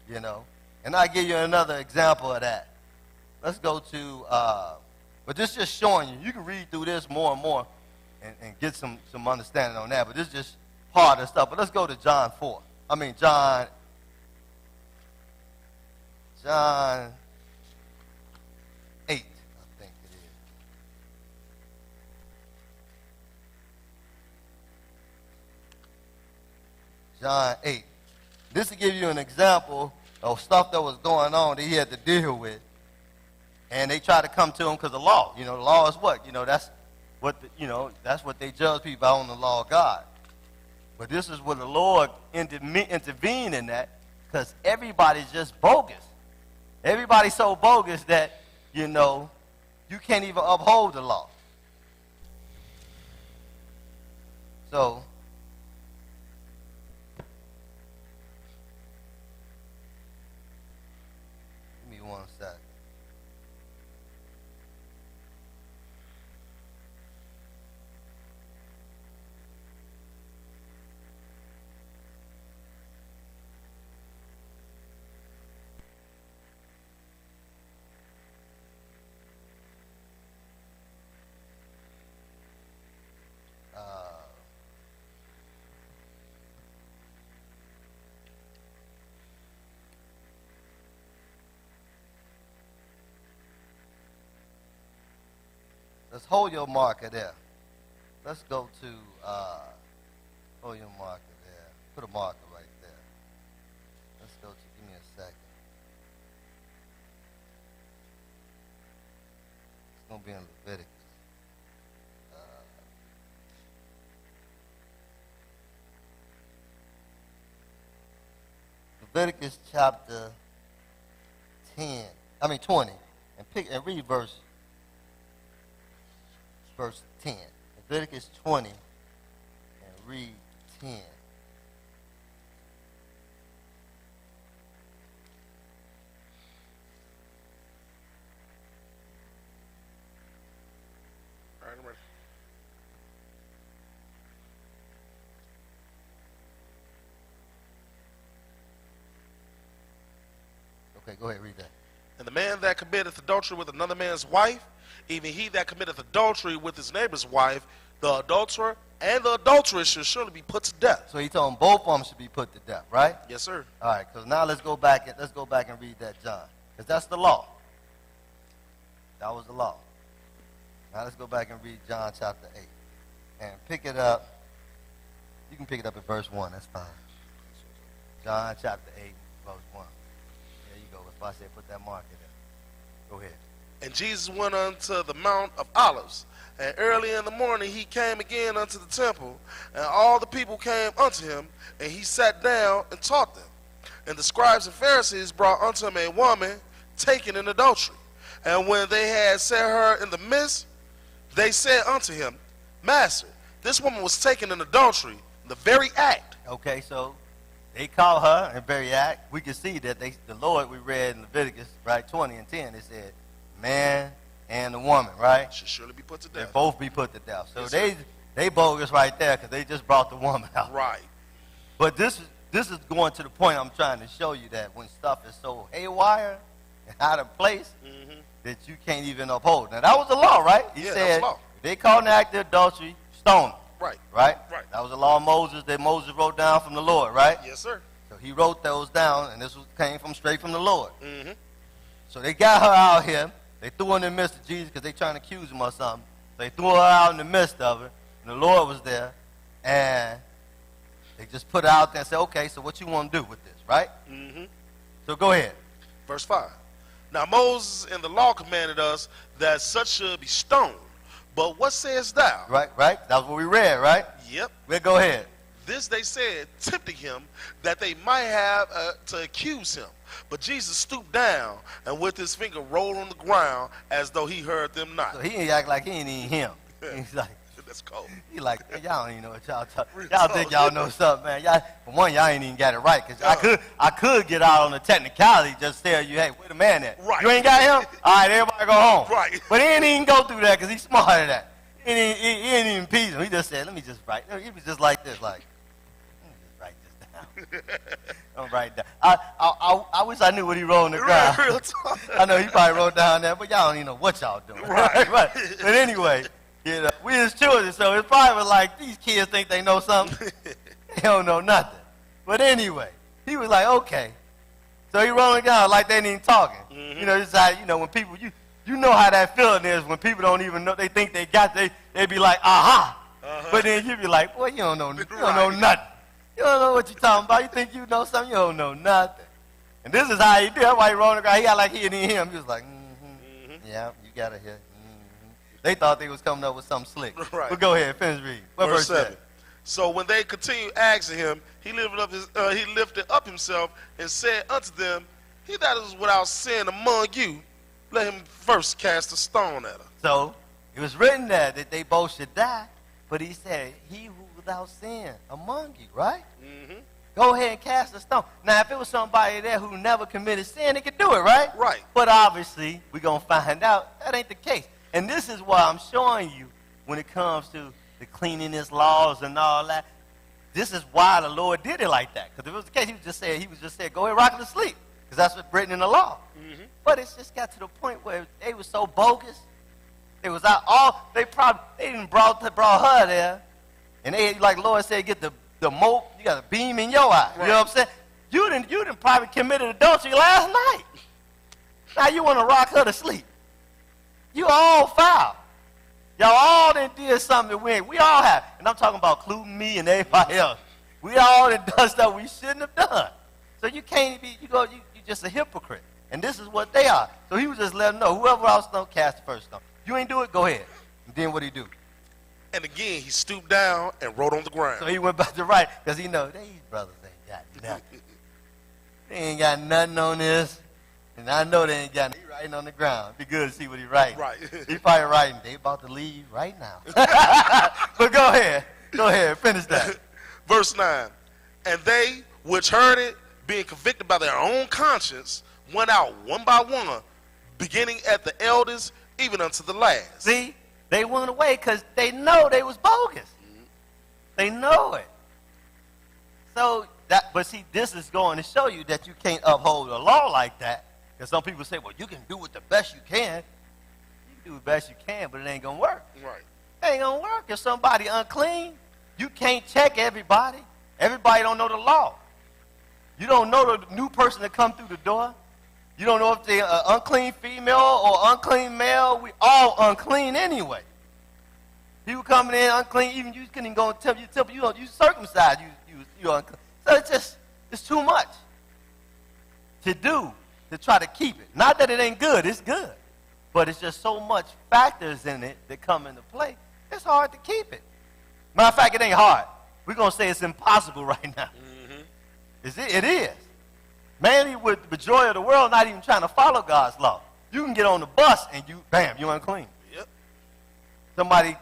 you know. And I'll give you another example of that. Let's go to, but this is just showing you. You can read through this more and more and get some understanding on that. But this is just part of the stuff. But let's go to John 4. I mean, John 8, I think it is. John 8. This will give you an example of stuff that was going on that he had to deal with. And they tried to come to him because the law. You know, the law is what? You know, that's what that's what they judge people on, the law of God. But this is where the Lord intervened in that, because everybody's just bogus. Everybody's so bogus that, you know, you can't even uphold the law. So, give me one sec. Let's hold your marker there. Let's go to, hold your marker there. Put a marker right there. Let's go to, give me a second. It's going to be in Leviticus. Leviticus chapter 20. And read verse 10. Leviticus 20 and read 10. All right, I'm ready. Okay, go ahead, read that. And the man that committeth adultery with another man's wife, even he that committeth adultery with his neighbor's wife, the adulterer and the adulteress shall surely be put to death. So he told them both of them should be put to death, right? Yes, sir. All right, because now let's go back and read that John, because that's the law. That was the law. Now let's go back and read John chapter 8 and pick it up. You can pick it up at verse 1. That's fine. John chapter 8, verse 1. There you go. If I say put that marker there. Go ahead. And Jesus went unto the Mount of Olives, and early in the morning he came again unto the temple, and all the people came unto him, and he sat down and taught them. And the scribes and Pharisees brought unto him a woman taken in adultery. And when they had set her in the midst, they said unto him, Master, this woman was taken in adultery, in the very act. Okay, so they caught her in the very act. We can see that the Lord, we read in Leviticus, right, 20 and 10, it said, man and the woman, right? Should surely be put to They death. both be put to death. So Yes, they bogus right there because they just brought the woman out. Right. But this is going to the point I'm trying to show you, that when stuff is so haywire and out of place that you can't even uphold. Now that was the law, right? He Yeah, said that was law. if they caught an act of adultery, stone them. Right. Right? Right. That was the law of Moses that Moses wrote down from the Lord, right? Yes, sir. So he wrote those down, and this came straight from the Lord. Mm-hmm. So they got her out here. They threw her in the midst of Jesus because they trying to accuse him or something. They threw her out in the midst of it, and the Lord was there, and they just put her out there and said, okay, so what you want to do with this, right? Mm-hmm. So go ahead. Verse 5. Now Moses in the law commanded us that such should be stoned. But what sayest thou? Right? That's what we read, right? Yep. Well, go ahead. This they said, tempting him, that they might have to accuse him. But Jesus stooped down and with his finger rolled on the ground as though he heard them not. So he ain't act like he ain't even him. He's like, That's cold. he like, y'all don't even know what y'all talk. Real Y'all talk. think y'all know something, man. Y'all, for one, y'all ain't even got it right. Because Yeah. I could get out on the technicality, just tell you, hey, where the man at? Right. You ain't got him? All right, everybody go home. Right. But he ain't even go through that because he's smarter than that. He ain't even peasing. He just said, let me just write. He was just like this, like, let me just write this down. I'm right down. I wish I knew what he wrote on the ground. Real talk. I know he probably wrote down there, but y'all don't even know what y'all doing. Right. But anyway, we his children, so it's probably like these kids think they know something. They don't know nothing. But anyway, he was like, okay. So he wrote it down like they ain't even talking. Mm-hmm. You know, it's how, when people, you know how that feeling is when people don't even know, they think they got, they be like, aha. Uh-huh. But then you be like, boy, you don't know Right. nothing. You don't know what you talking about. You think you know something, you don't know nothing. And this is how he did. That's why he wrote it down. He got like he and him. He was like, yeah, you got to hear. They thought they was coming up with something slick. Right. But go ahead, finish reading. What Verse verse 7. So when they continued asking him, he lifted up himself and said unto them, he that is without sin among you, let him first cast a stone at her. So it was written there that they both should die, but he said, he who without sin among you, right? Mm-hmm. Go ahead and cast a stone. Now, if it was somebody there who never committed sin, they could do it, right? Right. But obviously, we're going to find out that ain't the case. And this is why I'm showing you when it comes to the cleanliness laws and all that. This is why the Lord did it like that. Because if it was the case, he was just saying, go ahead, rock it to sleep. Because that's what's written in the law. Mm-hmm. But it's just got to the point where they were so bogus. They was out all, they didn't brought her there. And they, like Lord said, get the mote, you got a beam in your eye. Right. You know what I'm saying? You didn't probably committed adultery last night. Now you want to rock her to sleep. You all foul. Y'all all done did something that we all have. And I'm talking about including me and everybody else. We all done done stuff we shouldn't have done. So you can't be, you just a hypocrite. And this is what they are. So he was just letting them know, whoever else don't cast the first stone. You ain't do it, go ahead. And then what'd he do? And again, he stooped down and wrote on the ground. So he went back to write, because he know these brothers ain't got nothing. They ain't got nothing on this. And I know they ain't got nothing. He writing on the ground. It'd be good to see what he writing. Right. He probably writing, they about to leave right now. But go ahead. Go ahead. Finish that. Verse 9. And they which heard it, being convicted by their own conscience, went out one by one, beginning at the eldest, even unto the last. See? They went away because they know they was bogus. They know it. So, but see, this is going to show you that you can't uphold a law like that. Because some people say, well, you can do it the best you can. You can do the best you can, but it ain't going to work. Right. It ain't going to work. If somebody unclean, you can't check everybody. Everybody don't know the law. You don't know the new person that come through the door. You don't know if they're an unclean female or unclean male. We all unclean anyway. People coming in unclean, even you couldn't go and tell you circumcised, you unclean. So it's too much to do to try to keep it. Not that it ain't good, it's good. But it's just so much factors in it that come into play, it's hard to keep it. Matter of fact, it ain't hard. We're going to say it's impossible right now. Mm-hmm. It is. Mainly with the majority of the world not even trying to follow God's law. You can get on the bus and you unclean. Yep. Somebody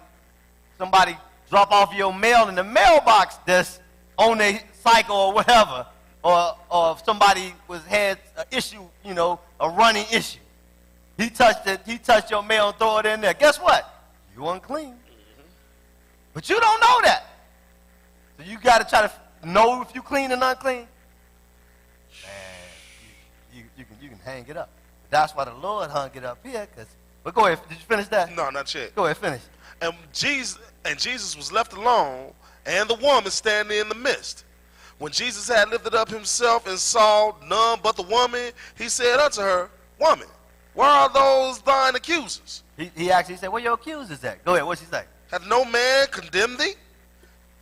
drop off your mail in the mailbox that's on their cycle or whatever, or if somebody had an issue, a running issue. He touched your mail and throw it in there. Guess what? You unclean. Mm-hmm. But you don't know that. So you got to try to know if you clean and unclean. Man, you can hang it up. That's why the Lord hung it up here. But go ahead. Did you finish that? No, not yet. Go ahead, finish. And Jesus was left alone, and the woman standing in the midst. When Jesus had lifted up himself and saw none but the woman, he said unto her, Woman, where are those thine accusers? He actually said, where your accusers at? Go ahead, what'd she say? Hath no man condemned thee?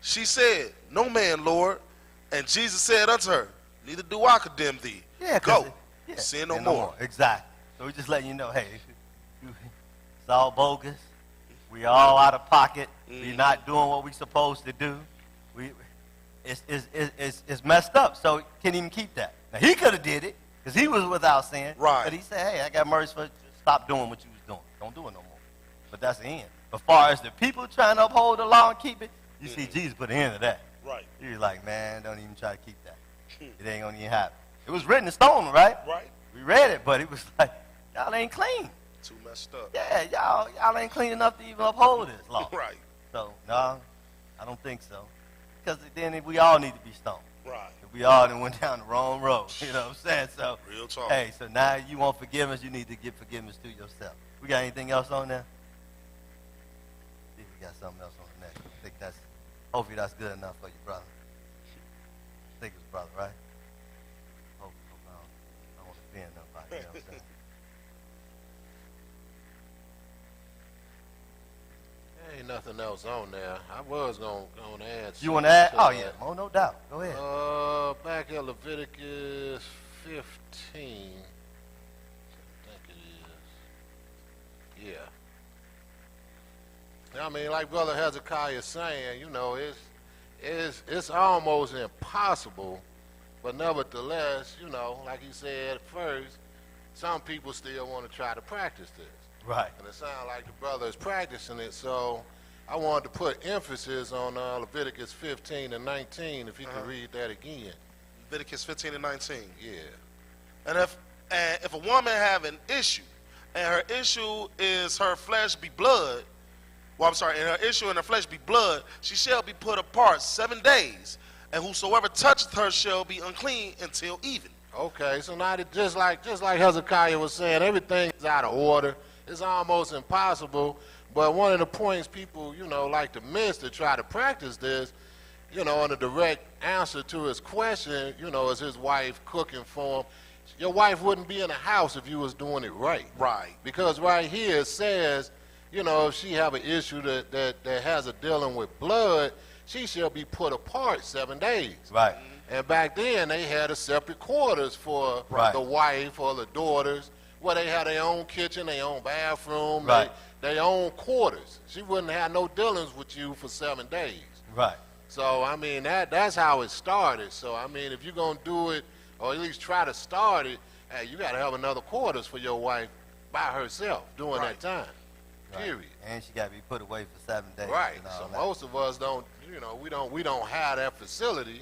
She said, No man, Lord. And Jesus said unto her, Neither do I condemn thee. Yeah, go, yeah, sin no more. Exactly. So we're just letting you know, hey, it's all bogus. We all out of pocket. We're not doing what we're supposed to do. It's messed up. So can't even keep that. Now he could have did it because he was without sin. Right. But he said, hey, I got mercy for you. Stop doing what you was doing. Don't do it no more. But that's the end. As far as the people trying to uphold the law and keep it, you see Jesus put an end to that. Right. He was like, man, don't even try to keep that. It ain't going to even happen. It was written in stone, right? Right. We read it, but it was like, y'all ain't clean. Too messed up. Yeah, y'all ain't clean enough to even uphold this law. Right. So, no, I don't think so. Because then we all need to be stoned. Right. We all done went down the wrong road. You know what I'm saying? So, Real talk. hey, so now you want forgiveness, you need to give forgiveness to yourself. We got anything else on there? See if we got something else on the next one. I think hopefully that's good enough for you, brother. I think it was brother, right? Hope I don't want to offend nobody, you know what I'm saying? Ain't nothing else on there. I was gonna add. You want to add? Oh, that. yeah. Oh, no doubt. Go ahead. Back at Leviticus 15. I think it is. Yeah. I mean, like Brother Hezekiah is saying, you know, it's almost impossible, but nevertheless, you know, like he said at first, some people still want to try to practice this. Right. And it sounds like the brother is practicing it, so I wanted to put emphasis on Leviticus 15 and 19, if you can read that again. Leviticus 15 and 19. Yeah. And if a woman have an issue, and her issue is her flesh be blood, and her issue in her flesh be blood, she shall be put apart 7 days, and whosoever toucheth her shall be unclean until even. Okay, so now that just like Hezekiah was saying, everything is out of order. It's almost impossible. But one of the points people, you know, like to miss to try to practice this, you know, and a direct answer to his question, you know, is his wife cooking for him. Your wife wouldn't be in the house if you was doing it right. Right. Because right here it says, you know, if she have an issue that has a dealing with blood, she shall be put apart 7 days. Right. And back then they had a separate quarters for the wife or the daughters, where they had their own kitchen, their own bathroom, their own quarters. She wouldn't have no dealings with you for 7 days. Right. So, I mean, that's how it started. So, I mean, if you're going to do it, or at least try to start it, hey, you got to have another quarters for your wife by herself during that time. Right. Period. And she got to be put away for 7 days. Right. And all So that. most of us don't, you know, we don't have that facility.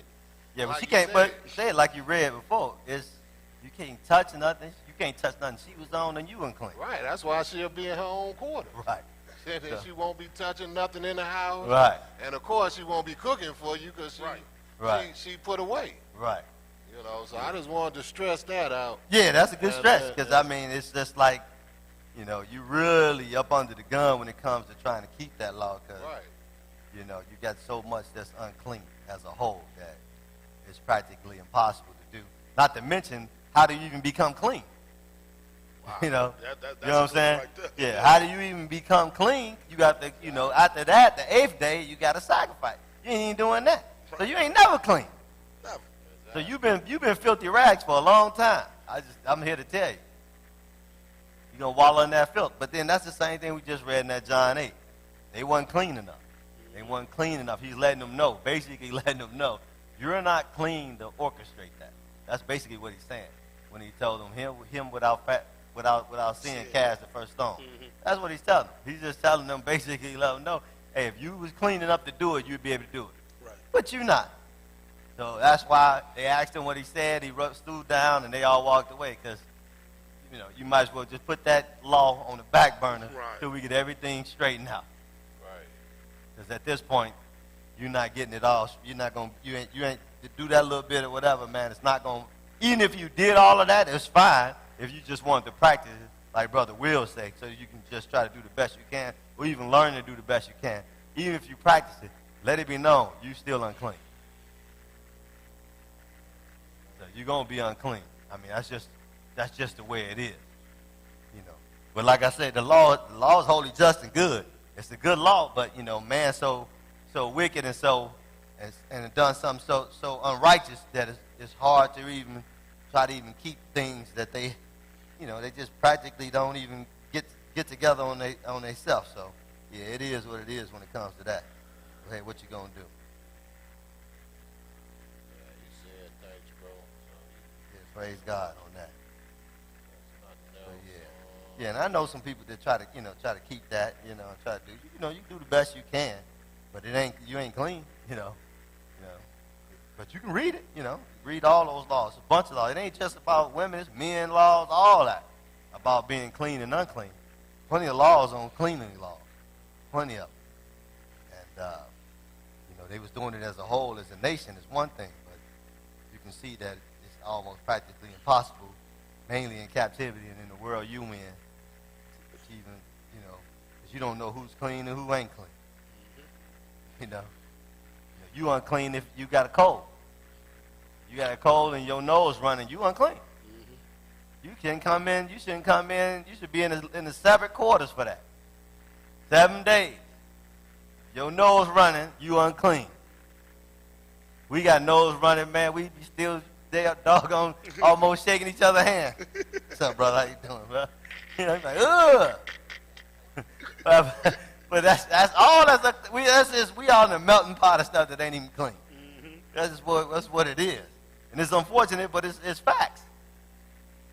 Yeah, but like she you can't. said. But say it like you read before. You can't touch nothing. You can't touch nothing she was on, and you unclean. Right. That's why she'll be in her own quarters. Right. And then she won't be touching nothing in the house. Right. And of course she won't be cooking for you because she put away. Right. You know, so I just wanted to stress that out. Yeah, that's a good stress because I mean it's just like, you know, you really up under the gun when it comes to trying to keep that law because you know you got so much that's unclean as a whole that it's practically impossible to do. Not to mention how do you even become clean? Wow. You know, That's you know what I'm saying? right there. Yeah. How do you even become clean? You got to, you know, after that, the 8th day, you got to sacrifice. You ain't even doing that, so you ain't never clean. Never. So you've been filthy rags for a long time. I'm here to tell you. You're gonna wallow in that filth. But then that's the same thing we just read in that John 8. They wasn't clean enough. They wasn't clean enough. He's letting them know, basically letting them know, you're not clean to orchestrate that. That's basically what he's saying when he told them him without sin cast the first stone. That's what he's telling them. He's just telling them basically let them know, hey, if you was clean enough to do it, you'd be able to do it. Right. But you're not. So that's why they asked him what he said. He stood down, and they all walked away because, you know, you might as well just put that law on the back burner till we get everything straightened out. Right. Because at this point, you're not getting it all. You're not going. You ain't to do that little bit or whatever, man. It's not going. Even if you did all of that, it's fine. If you just wanted to practice it, like Brother Will say, so you can just try to do the best you can, or even learn to do the best you can. Even if you practice it, let it be known you still unclean. So you're gonna be unclean. I mean, that's just the way it is, you know. But like I said, the law is holy, just, and good. It's a good law, but you know, man, so wicked and done something so unrighteous that it's hard to even try to even keep things that they, you know, they just practically don't even get together on they self. So yeah, it is what it is when it comes to that. Hey, what you gonna do? Yeah, you said thanks, bro. Yeah, praise God on that. Nothing else. Yeah, and I know some people that try to keep that, you know, and try to do, you know, you do the best you can, but you ain't clean, you know. But you can read it, you know, read all those laws, a bunch of laws. It ain't just about women, it's men laws, all that, about being clean and unclean. Plenty of laws on cleaning laws, plenty of them. And, you know, they was doing it as a whole, as a nation, is one thing, but can see that it's almost practically impossible, mainly in captivity and in the world you in, to even, because you don't know who's clean and who ain't clean. You unclean if you got a cold. You got a cold and your nose running, you unclean. You shouldn't come in, you should be in the separate quarters for that. 7 days. Your nose running, you unclean. We got nose running, man. We still there, doggone, almost shaking each other's hand. What's up, brother? How you doing, bro? He's like, ugh. But that's all. We all in the melting pot of stuff that ain't even clean. That's what it is, and it's unfortunate, but it's facts.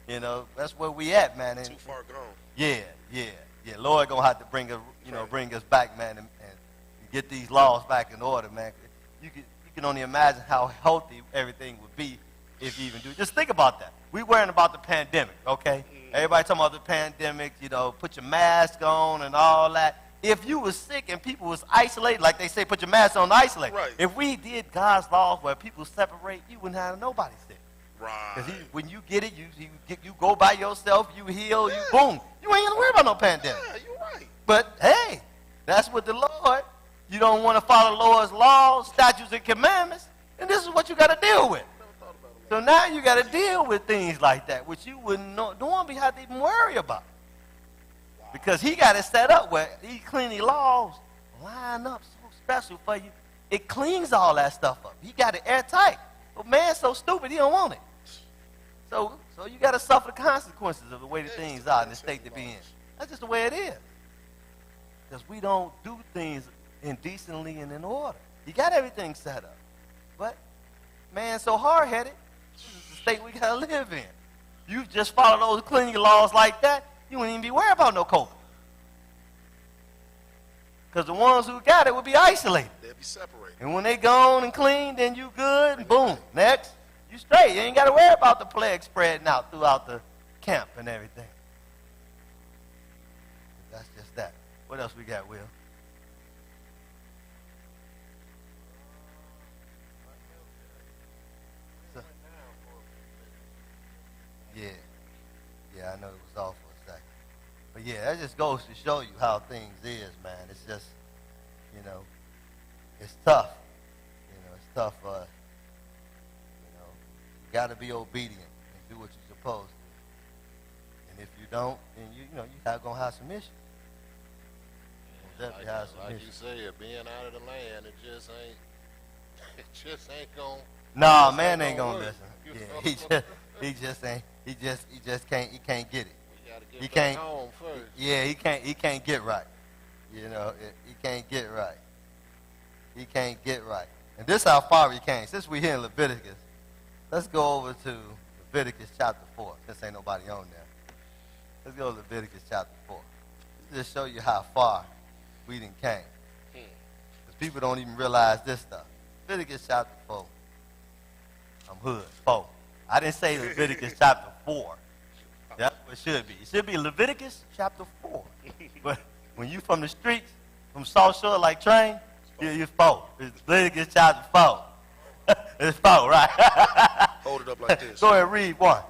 That's where we at, man. And, too far gone. Yeah. Lord gonna have to bring us back, man, and get these laws back in order, man. You can only imagine how healthy everything would be if you even do. Just think about that. We worrying about the pandemic, okay? Everybody talking about the pandemic. Put your mask on and all that. If you was sick and people was isolated, like they say, put your mask on to isolate. Right. If we did God's laws where people separate, you wouldn't have nobody sick. Right. Because when you get it, you go by yourself, you heal, you boom. You ain't gonna worry about no pandemic. Yeah, you're right. But hey, that's what the Lord. You don't want to follow the Lord's laws, statutes, and commandments, and this is what you got to deal with. So now you got to deal with things like that, which you wouldn't normally have to even worry about. Because he got it set up where these cleaning laws line up so special for you. It cleans all that stuff up. He got it airtight. But man's so stupid, he don't want it. So you got to suffer the consequences of the way the things are in the state to be in. That's just the way it is. Because we don't do things indecently and in order. You got everything set up. But man's so hard-headed, this is the state we got to live in. You just follow those cleaning laws like that, you wouldn't even be worried about no COVID. Because the ones who got it will be isolated. They'll be separated. And when they gone and clean, then you good, and boom, next, you straight. You ain't got to worry about the plague spreading out throughout the camp and everything. That's just that. What else we got, Will? Yeah, I know it was off for a second. But yeah, that just goes to show you how things is, man. It's just, it's tough. It's tough. You got to be obedient and do what you're supposed to. And if you don't, then you gonna have some issues. Definitely have some like issues. you said, being out of the land, it just ain't gonna. No, man ain't gonna work. listen. Yeah, he just can't get it. We gotta get He back can't. home first. Yeah, he can't get right. He can't get right. He can't get right. And this is how far he came. Since we're here in Leviticus, let's go over to Leviticus chapter 4. Since ain't nobody on there. Let's go to Leviticus chapter 4. Just show you how far we done came. Because people don't even realize this stuff. Leviticus chapter 4. I'm hood. 4. I didn't say Leviticus chapter 4. That's what it should be. It should be Leviticus chapter 4. But when you from the streets, from South Shore like Train, you're 4. It's Leviticus chapter 4. It's 4, right? Hold it up like this. Go ahead and read 1.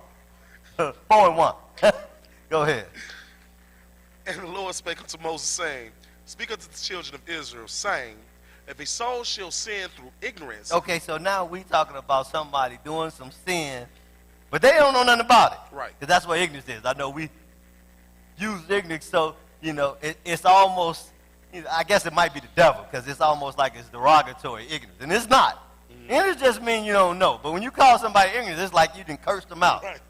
4 and 1. Go ahead. And the Lord spake unto Moses, saying, Speak unto the children of Israel, saying, If a soul shall sin through ignorance. Okay, so now we talking about somebody doing some sin, but they don't know nothing about it. Right. Because that's what ignorance is. I know we use ignorance, so, it's almost, I guess it might be the devil, because it's almost like it's derogatory ignorance. And it's not. Ignorance just means you don't know. But when you call somebody ignorant, it's like you done cursed them out. Right.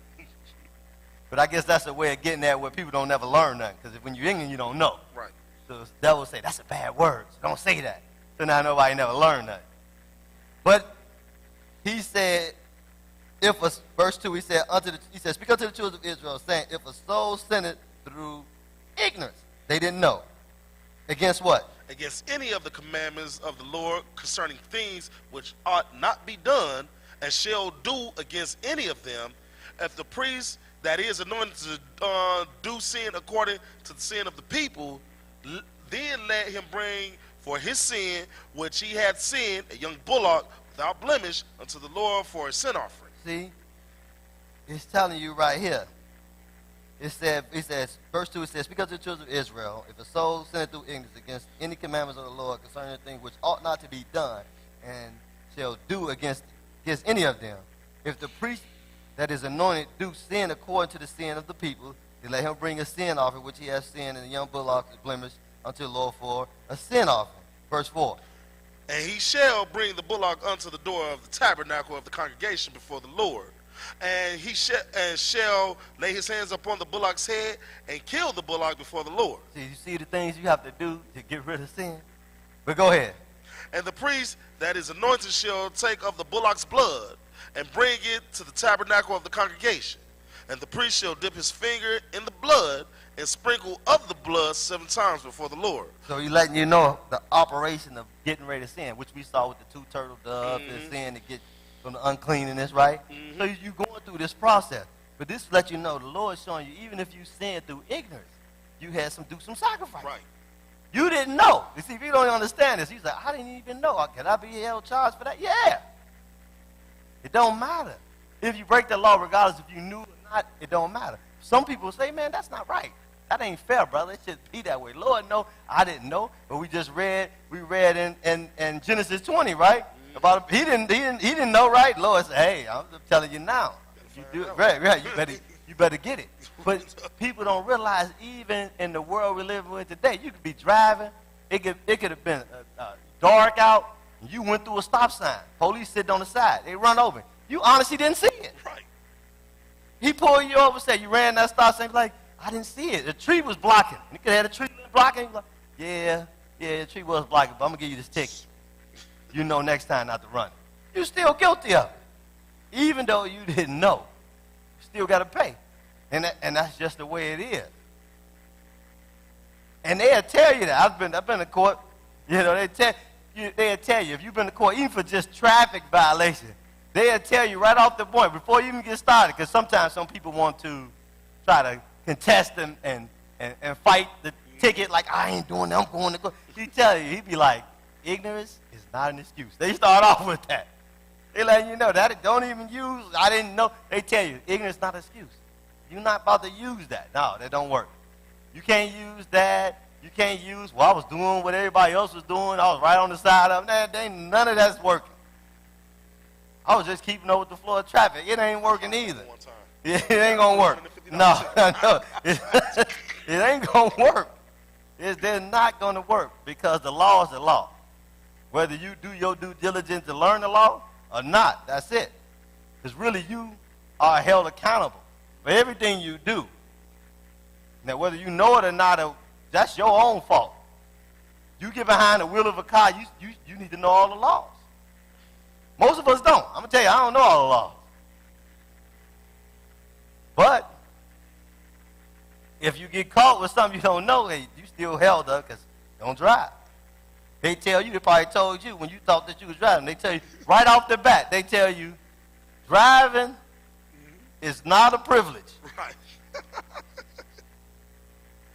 But I guess that's a way of getting at where people don't never learn nothing. Because when you're ignorant, you don't know. Right. So the devil say, that's a bad word. So don't say that. So now nobody never learned nothing. But he said, verse 2, he said, Speak unto the children of Israel, saying, if a soul sinneth through ignorance, they didn't know. Against what? Against any of the commandments of the Lord concerning things which ought not be done, and shall do against any of them, if the priest that is anointed to do sin according to the sin of the people, then let him bring for his sin which he had sinned a young bullock without blemish unto the Lord for a sin offering. See? It's telling you right here. It says, verse 2, it says, "Speak unto the children of Israel, if a soul sinneth through ignorance against any commandments of the Lord concerning a thing which ought not to be done, and shall do against any of them, if the priest that is anointed do sin according to the sin of the people, then let him bring a sin offering which he has sinned, and a young bullock blemish unto the Lord for a sin offering." Verse 4. And he shall bring the bullock unto the door of the tabernacle of the congregation before the Lord. And he shall lay his hands upon the bullock's head and kill the bullock before the Lord. See, you see the things you have to do to get rid of sin? But go ahead. And the priest that is anointed shall take of the bullock's blood and bring it to the tabernacle of the congregation. And the priest shall dip his finger in the blood and sprinkle of the blood 7 times before the Lord. So he's letting you know the operation of getting ready to sin, which we saw with the 2 turtle doves and sin to get from the uncleanness, right? So you're going through this process. But this lets you know the Lord is showing you, even if you sin through ignorance, you had do some sacrifice. Right. You didn't know. You see, if you don't understand this, he's like, I didn't even know. Can I be held charged for that? Yeah. It don't matter. If you break the law, regardless if you knew or not, it don't matter. Some people say, man, that's not right. That ain't fair, brother. It should be that way. Lord, no, I didn't know. But we read in Genesis 20, right? About he didn't know, right? Lord said, hey, I'm telling you now. You do it, right. You better get it. But people don't realize, even in the world we live in today, you could be driving. It could have been dark out. And you went through a stop sign. Police sitting on the side. They run over. You honestly didn't see it. Right. He pulled you over, said you ran that stop sign. Like, I didn't see it. The tree was blocking. You could have had a tree blocking. Like, yeah, the tree was blocking, but I'm gonna give you this ticket. You know next time not to run. You're still guilty of it, even though you didn't know. You still got to pay, and that's just the way it is. And they'll tell you that. I've been to court. You know, they'll tell you if you've been to court, even for just traffic violation, they'll tell you right off the point before you even get started. Because sometimes some people want to try to contest and fight the ticket like, I ain't doing that, I'm going to court. He tell you, he be like, ignorance is not an excuse. They start off with that. They letting you know that. Don't even use, I didn't know. They tell you, ignorance is not an excuse. You're not about to use that. No, that don't work. You can't use that. You can't use, well, I was doing what everybody else was doing. I was right on the side of them. None of that's working. I was just keeping up with the flow of traffic. It ain't working either. One time. It ain't going to work. No. It ain't going to work. They're not going to work because the law is the law. Whether you do your due diligence to learn the law or not, that's it. Because really you are held accountable for everything you do. Now, whether you know it or not, that's your own fault. You get behind the wheel of a car, you need to know all the laws. Most of us don't. I'm going to tell you, I don't know all the laws. But if you get caught with something you don't know, hey, you still held up because you don't drive. They tell you, they probably told you when you thought that you was driving, they tell you right off the bat, they tell you driving is not a privilege. Right.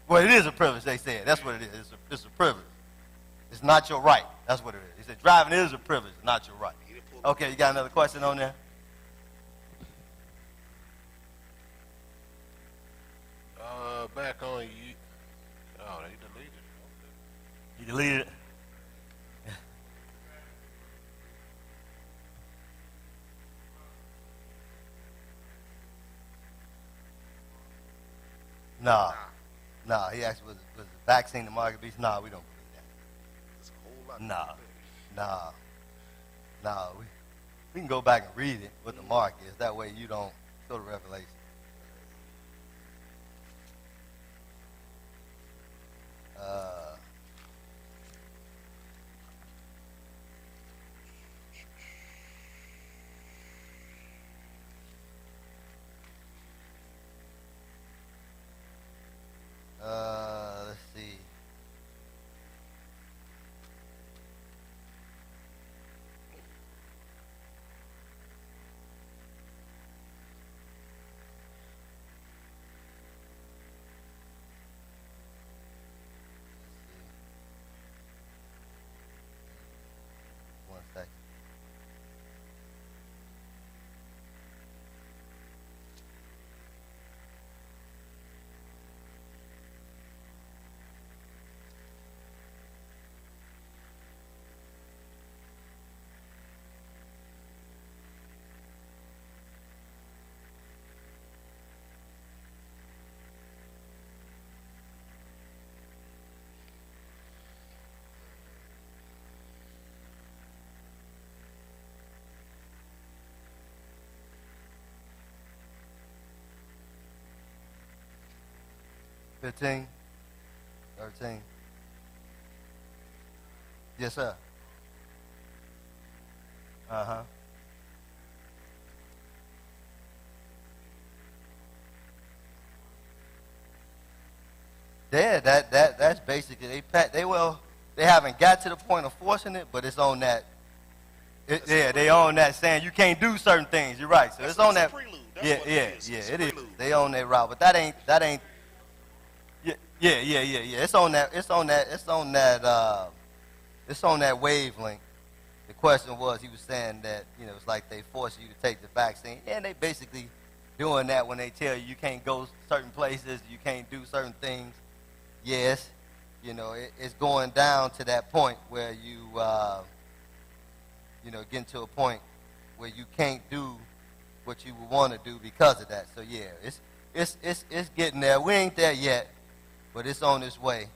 Well, it is a privilege, they said. That's what it is. It's a privilege. It's not your right. That's what it is. They said driving is a privilege, not your right. Okay, you got another question on there? Back on you. Oh, they deleted it. You deleted it? No, he asked was the vaccine the market beast? No, we don't believe that. There's a whole lot. No. We can go back and read it, what the mark is. That way you don't go to Revelation. Let's see. 15, 13. Yes, sir. Uh-huh. Yeah, that's basically they haven't got to the point of forcing it, but it's on that. They own that saying you can't do certain things. You're right. So it's on that. Yeah, it is. They own that route, but that ain't. Yeah. It's on that. It's on that wavelength. The question was, he was saying that it's like they force you to take the vaccine, and they basically doing that when they tell you can't go certain places, you can't do certain things. Yes, it's going down to that point where you getting to a point where you can't do what you would want to do because of that. So yeah, it's getting there. We ain't there yet, but it's on its way.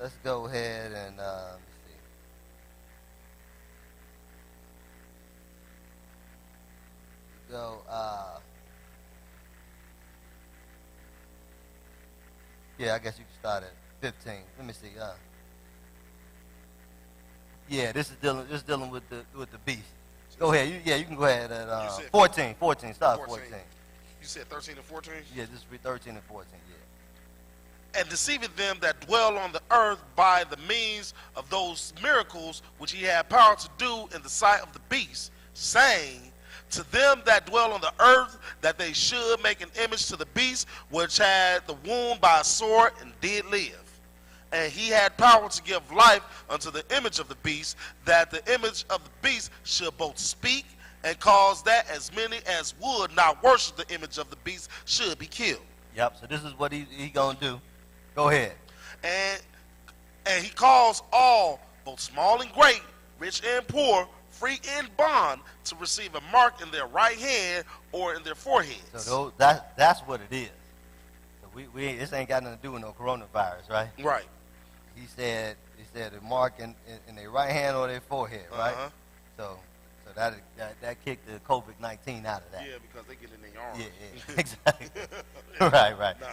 Let's go ahead and let me see. Go. Yeah, I guess you can start at 15. Let me see. Yeah, this is dealing with the beast. Go ahead. You can go ahead at 14. 14. Start 14. You said 13 and 14? Yeah, this will be 13 and 14. Yeah. And deceiving them that dwell on the earth by the means of those miracles which he had power to do in the sight of the beast, saying to them that dwell on the earth that they should make an image to the beast which had the wound by a sword and did live. And he had power to give life unto the image of the beast, that the image of the beast should both speak and cause that as many as would not worship the image of the beast should be killed. Yep, so this is what he going to do. Go ahead. And he calls all, both small and great, rich and poor, free and bond, to receive a mark in their right hand or in their foreheads. So that's what it is. So we this ain't got nothing to do with no coronavirus, right? Right. He said a mark in their right hand or their forehead, right? Uh-huh. So that kicked the COVID-19 out of that. Yeah, because they get in their arms. Yeah, exactly. right. Nah,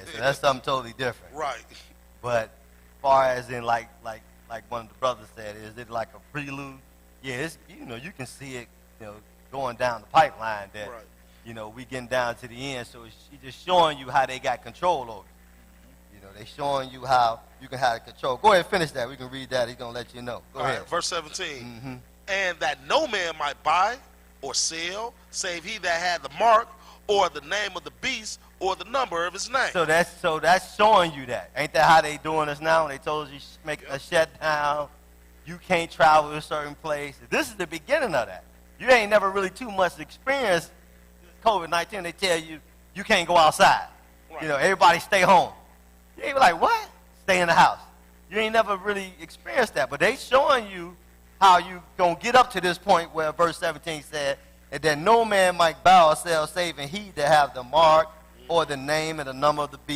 So that's something totally different. Right. But far as in like one of the brothers said, is it like a prelude? Yeah, it's you can see it going down the pipeline that we getting down to the end. So she's just showing you how they got control over it. They showing you how you can have control. Go ahead and finish that. We can read that. He's gonna let you know. Go ahead. Right, verse 17. Mm-hmm. And that no man might buy or sell, save he that had the mark or the name of the beast or the number of his name. So that's showing you that. Ain't that how they doing us now? When they told you make a shutdown, you can't travel to a certain place. This is the beginning of that. You ain't never really too much experienced COVID-19. They tell you can't go outside. Right. Everybody stay home. You ain't like, what? Stay in the house. You ain't never really experienced that. But they showing you how you going to get up to this point where verse 17 said, and that no man might bow or sell, save he that have the mark or the name and the number of the beast.